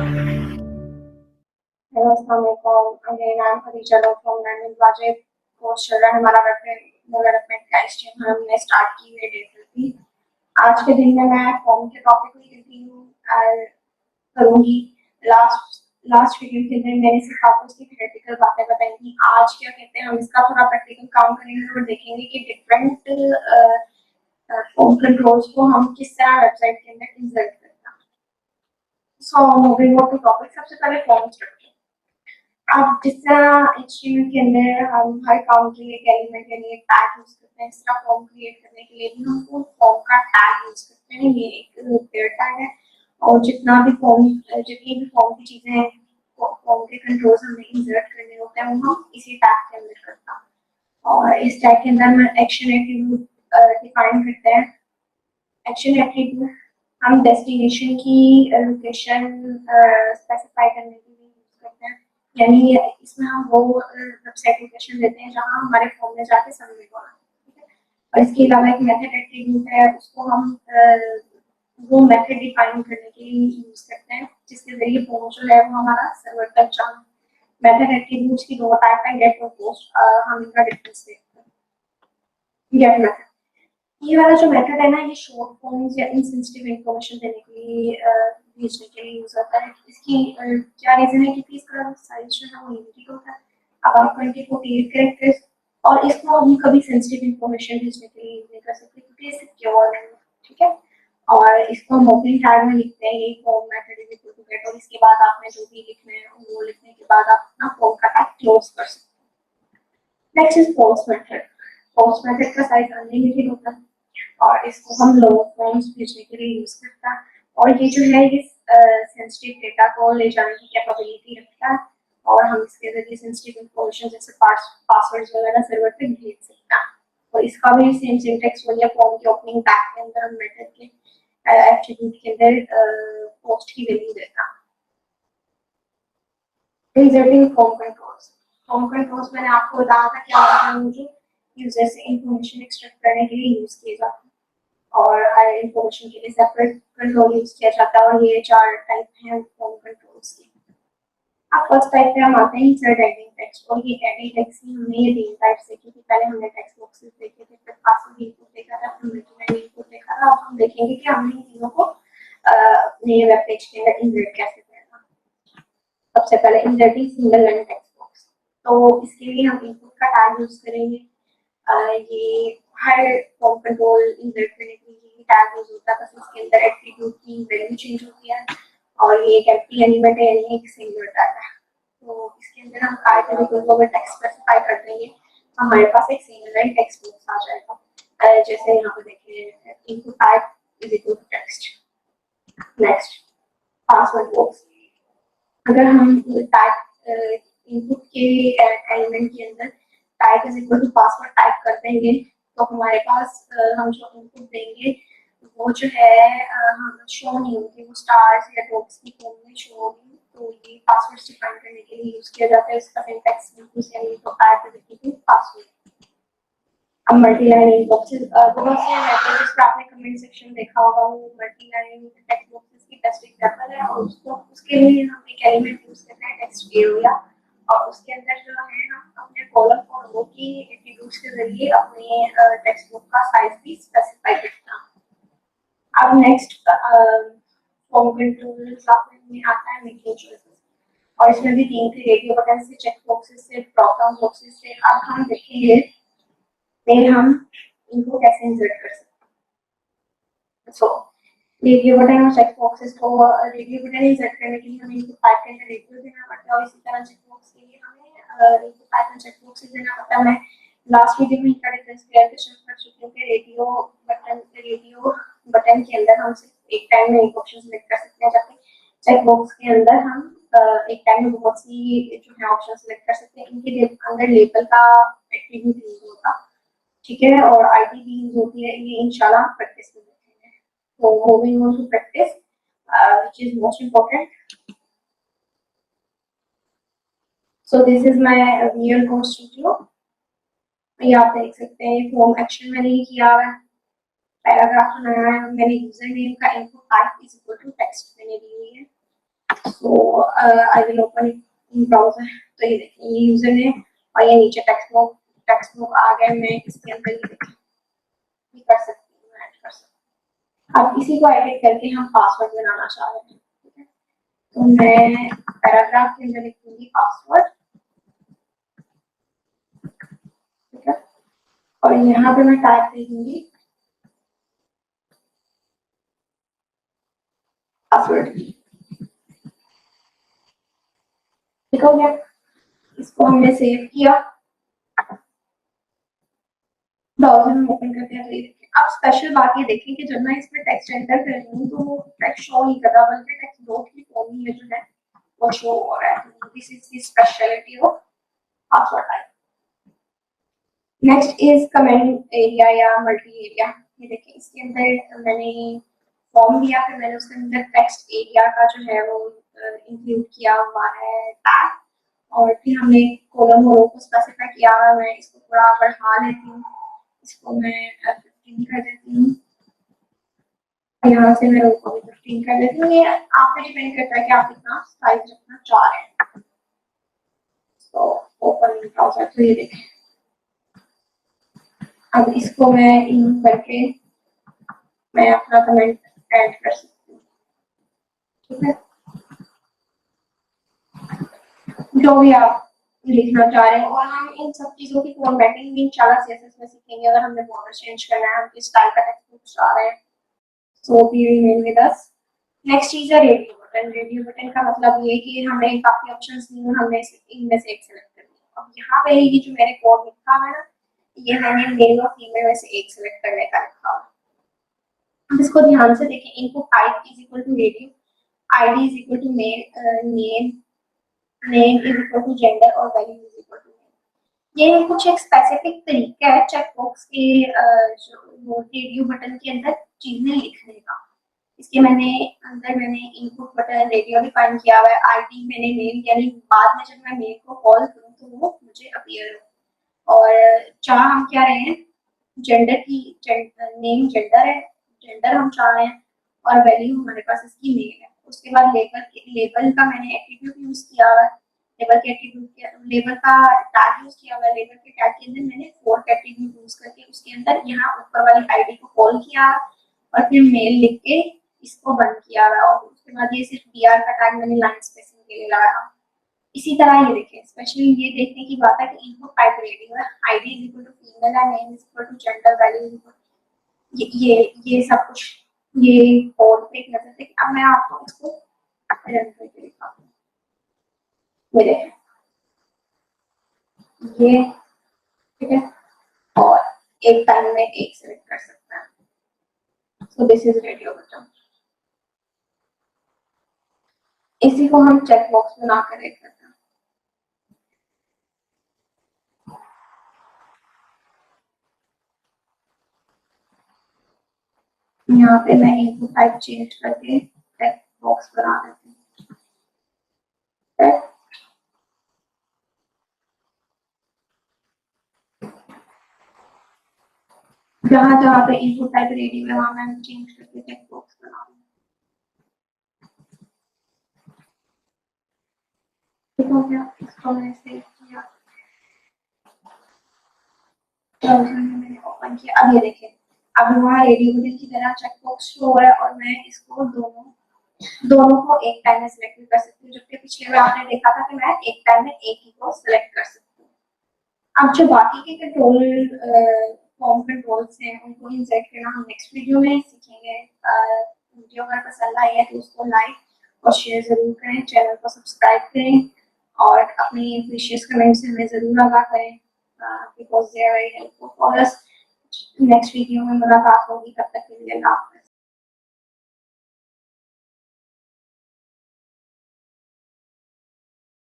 Hello, Assalamualaikum. Again, I'm Khadija from London Wajid. Course चल रहा है हमारा डेवलपमेंट का स्ट्रीम हमने स्टार्ट की हुई डेफिनेटली। आज के दिन में मैं फॉर्म के टॉपिक को कंटिन्यू करूंगी। लास्ट लास्ट वीडियो के दिन मैंने सिर्फ आपको उसकी थ्योरेटिकल बातें बताई थी। आज क्या कहते हैं, हम इसका थोड़ा प्रैक्टिकल काम करेंगे और देखेंगे कि डिफरेंट फॉर्म कंट्रोल्स को हम किस तरह वेबसाइट के अंदर इंसर्ट करते हैं। So moving on to topic, सबसे पहले फॉर्म स्ट्रक्चर। अब जिस तरह एचटीएमएल के अंदर हम हर काम के लिए एलिमेंट के लिए टैग यूज करते हैं, इस तरह फॉर्म क्रिएट करने के लिए भी हम फॉर्म का टैग यूज करते हैं। ये एक पेयर टैग है और जितनी भी फॉर्म की चीजें हैं, फॉर्म के कंट्रोल्स हमें इंसर्ट करने होते हैं, वो हम इसी टैग के अंदर करते हैं। और इस टैग के अंदर हम एक्शन एट्रीब्यूट डिफाइन करते हैं। एक्शन एट्रीब्यूट हम डेस्टिनेशन की लोकेशन स्पेसिफाई करने के लिए यूज करते हैं, यानी इसमें हम वो वेबसाइट लोकेशन देते हैं जहां हमारे फॉर्म में जाके सबमिट होना है। और इसके अलावा एक मेथड एट्रीब्यूट है, उसको हम वो मेथड डिफाइन करने के लिए यूज करते हैं जिसके जरिए फॉर्म जो है वो हमारा सर्वर तक जाना। मेथड एट्रीब्यूट्स की दो टाइप है, गेट और पोस्ट। हम इनका डिफरेंस देखते हैं। गेट मेथड, ये वाला जो मेथड है ना, ये शॉर्ट फॉर्म्स या इनसेंसिटिव इंफॉर्मेशन देने के लिए भेजने के लिए यूज होता है। इसकी क्या रीजन है, क्योंकि इसका साइज जो है वो लिमिटेड होता है, अबाउट 2048 कैरेक्टर्स, और इसको हम कभी सेंसिटिव इंफॉर्मेशन भेजने के लिए यूज नहीं कर सकते क्योंकि ये सिक्योर नहीं है। ठीक है, और इसको हम ओपनिंग टैग में लिखते हैं, ये form method is equal to get, और इसके बाद आपने जो भी लिखना है वो लिखने के बाद आप अपना फॉर्म का टैग क्लोज कर सकते हैं। Next is post method. Post method का साइज अनलिमिटेड होता है और इसको हम लॉन्ग फॉर्म्स भेजने के लिए यूज करता है, और ये जो है ये सेंसिटिव डेटा को ले जाने की कैपेबिलिटी रखता है, और हम इसके जरिए सेंसिटिव इंफॉर्मेशन जैसे पासवर्ड्स वगैरह सर्वर पे भेज सकते हैं। और इसका भी सेम सिंटैक्स वही है, फॉर्म के ओपनिंग टैग के अंदर हम मेथड के एट्रीब्यूट के अंदर पोस्ट की वैल्यू देता है। Inserting form controls. Form controls मैंने आपको बताया था क्या होता है, मुझे यूजर से इंफॉर्मेशन एक्सट्रैक्ट करने के लिए यूज किए जाते हैं और हर इंफॉर्मेशन के लिए सेपरेट कंट्रोल यूज किया जाता है, और ये 4 टाइप हैं फॉर्म कंट्रोल्स के। अब फर्स्ट टाइप पे हम आते हैं इंसर्ट एडिंग टेक्स्ट, और ये एडिंग टेक्स्ट ही हमने ये 3 टाइप से की थी। पहले हमने टेक्स्ट बॉक्सेस देखे थे, फिर पासवर्ड इनपुट देखा था, फिर मल्टीलाइन इनपुट देखा था। अब हम देखेंगे कि हमने इन तीनों को अपने वेब पेज के अंदर इंसर्ट कैसे करना। सबसे पहले inserting single line text box, तो इसके लिए हम इनपुट का टैग यूज करेंगे। ये हर फॉर्म कंट्रोल इंसर्ट करने के लिए टैग यूज होता है, बस इसके अंदर एट्रीब्यूट की वैल्यू चेंज होती है, और ये एक एम्प्टी एलिमेंट है, यानी एक सिंगुलर टैग है। तो इसके अंदर हम आर्टिकल को अगर टेक्स्ट स्पेसिफाई कर देंगे तो हमारे पास एक सिंगल लाइन टेक्स्ट बॉक्स आ जाएगा। जैसे यहाँ पे देखिए, input tag is equal to text. Next, password box. अगर हम टैग इनपुट के एलिमेंट के अंदर type is equal to password type कर देंगे तो हमारे पास हम जो इनपुट देंगे वो जो है हम शो नहीं होगी, वो स्टार्स या डॉट्स की फॉर्म में शो होगी। तो ये पासवर्ड डिफाइन करने के लिए यूज किया जाता है। इसका सिंटैक्स बिल्कुल सेम है, तो type is equal to password. अब मल्टी लाइन बॉक्सेस, बहुत से हैं जिस पर आपने कमेंट सेक्शन देखा होगा, वो मल्टी लाइन टेक्स्ट बॉक्सेस की बेस्ट एग्जांपल है, और उसको उसके लिए हम एक एलिमेंट यूज करते हैं टेक्स्ट एरिया, और उसके अंदर जो है हम अपने कॉलम और रो की एट्रीब्यूट्स के जरिए अपने टेक्स्ट बुक का साइज भी स्पेसिफाई करते हैं। अब नेक्स्ट फॉर्म कंट्रोल्स में आता है मेकिंग चॉइसेस, और इसमें भी 3 थे, रेडियो बटन से, चेक बॉक्सेस से, ड्रॉप डाउन बॉक्सेस से। अब हम देखेंगे फिर हम इनको कैसे इंसर्ट कर सकते हैं। सो रेडियो बटन और चेक बॉक्सेस को, रेडियो बटन इंसर्ट करने के लिए हमें इनपुट टाइप के अंदर रेडियो देना पड़ता है, और इसी तरह चेक बॉक्स के लिए हमें इनपुट टाइप में चेक बॉक्सेस देना पड़ता है। मैं लास्ट वीडियो में इनका डिफरेंस क्लियरिफिकेशन कर चुकी हूँ कि रेडियो बटन के अंदर हम सिर्फ एक टाइम में एक ऑप्शन सेलेक्ट कर सकते हैं, जबकि चेक बॉक्स के अंदर हम एक टाइम में बहुत सी जो है ऑप्शन सेलेक्ट कर सकते हैं। इनके अंदर लेबल का एट्रीब्यूट यूज होगा, ठीक है, और आईडी भी यूज होती है। ये इंशाल्लाह प्रैक्टिस में देखेंगे। तो moving on to practice, which is most important. So this is my real code studio. ये आप देख सकते हैं, फॉर्म एक्शन मैंने ये किया हुआ है, पैराग्राफ बनाया है, मैंने यूजर नेम का input type is equal to text मैंने दी हुई है, so I will open it in browser. तो ये देखिए ये यूजर ने और ये नीचे टेक्स्ट बुक आ गया। मैं इसके अंदर ये कर सकती हूँ, ऐड कर सकती हूँ। अब इसी को एडिट करके हम पासवर्ड बनाना चाह रहे हैं, ठीक है। तो मैं पैराग्राफ के अंदर लिखूंगी पासवर्ड, ठीक है। और यहाँ पे मैं टाइप दे दूंगी पासवर्ड, ठीक हो गया। इसको हमने सेव किया, ब्राउजर में ओपन करते हैं। तो ये देखिए अब स्पेशल बात ये देखें कि जब मैं इसमें टेक्स्ट एंटर कर रही हूँ तो वो टेक्स्ट शो नहीं कर रहा, बल्कि टेक्स्ट दो की फॉर्म में जो है वो शो हो रहा है। This is the speciality of password type. Next is comment area या मल्टी एरिया। ये देखिए इसके अंदर मैंने फॉर्म दिया, फिर मैंने उसके अंदर टेक्स्ट एरिया का जो है वो इंक्लूड किया हुआ है टैग, और फिर हमने कॉलम और रो को स्पेसिफाई किया। मैं इसको थोड़ा बढ़ा लेती हूँ, इसको मैं 15 कर देती हूँ, यहाँ से मैं रो को भी 15 कर देती हूँ। ये आप पे डिपेंड करता है कि आप कितना साइज रखना चाह रहे हैं। तो ओपन ब्राउजर, तो ये देखें अब इसको मैं इन करके मैं अपना कमेंट ऐड कर सकती हूँ, ठीक है। जो भी आप लिखना चाह रहे हैं, और हम इन सब चीजों की फॉर्मेटिंग भी इंशाल्लाह सीएसएस में सीखेंगे। अगर हमने बॉर्डर चेंज करना है, हम किस स्टाइल का टेक्स्ट चाह रहे हैं, so be remain with us. Next चीज है रेडियो बटन। रेडियो बटन का मतलब ये है कि हमने काफी ऑप्शंस दिए, हमने इनमें से एक सेलेक्ट कर लिया। अब यहाँ पे ये जो मैंने कोड लिखा है ना, ये मैंने मेल और फीमेल में से एक सेलेक्ट करने का लिखा है। अब इसको ध्यान से देखें, input type is equal to radio, ID is equal to male, name is equal to gender, और value is equal to name. ये कुछ एक स्पेसिफिक तरीका है चेकबॉक्स के जो रेडियो बटन के अंदर चीजें लिखने का। इसके मैंने इनपुट बटन रेडियो डिफाइन किया हुआ है, आईडी मैंने मेल, यानी बाद में जब मैं मेल को कॉल करूँ तो वो मुझे अपीयर हो। और चाह हम क्या रहे हैं, जेंडर की नेम जेंडर है, जेंडर हम चाह रहे हैं, और वैल्यू हमारे पास इसकी मेल है। उसके बाद लेबल का मैंने एट्रीब्यूट यूज किया हुआ है, लेबल का टैग यूज किया हुआ है। लेबल के टैग के अंदर मैंने फोर्थ एट्रीब्यूट यूज करके उसके अंदर यहाँ ऊपर वाली आईडी को कॉल किया और फिर मेल लिख के इसको बंद किया हुआ है। और उसके बाद ये सिर्फ बीआर का टैग मैंने लाइन स्पेसिंग के लिए लगाया। इसी तरह ये देखें, स्पेशली ये देखने की बात है कि इनपुट टाइप रेडियो है, ID is equal to female है, name is equal to gender, value is equal, ये सब कुछ ये कोड पे एक नजर देखिए। अब मैं आपको इसको रन करके दिखाती हूँ। ये देखें ये, ठीक है, और एक टाइम में एक सेलेक्ट कर सकते हैं। सो दिस इज रेडियो बटन। इसी को हम चेक बॉक्स बना कर देख सकते हैं। यहाँ पे मैं इनपुट टाइप चेंज करके चेक बॉक्स बना देती हूँ। जहाँ जहाँ पे इनपुट टाइप रेडी है वहाँ मैं चेंज करके चेक बॉक्स बनाऊंगी। ठीक हो गया, इसको मैंने सेव किया, ब्राउज़र में मैंने ओपन किया। अब ये देखिए, अब वहाँ रेडियो बटन की तरह चेक बॉक्स शो हो रहा है, और मैं इसको दोनों को एक टाइम में सिलेक्ट कर सकती हूँ। जबकि पिछले में आपने देखा था कि मैं एक टाइम में एक ही को सिलेक्ट कर सकती हूँ। अब जो बाकी के फॉर्म कंट्रोल्स हैं उनको इंसर्ट करना हम नेक्स्ट वीडियो में सीखेंगे। वीडियो अगर पसंद आई है तो उसको लाइक और शेयर जरूर करें, चैनल को सब्सक्राइब करें, और अपनी प्रीशियस कमेंट्स हमें जरूर लगा करें, because they are very helpful for us. Next video में मुलाकात होगी, तब तक के लिए अल्लाह।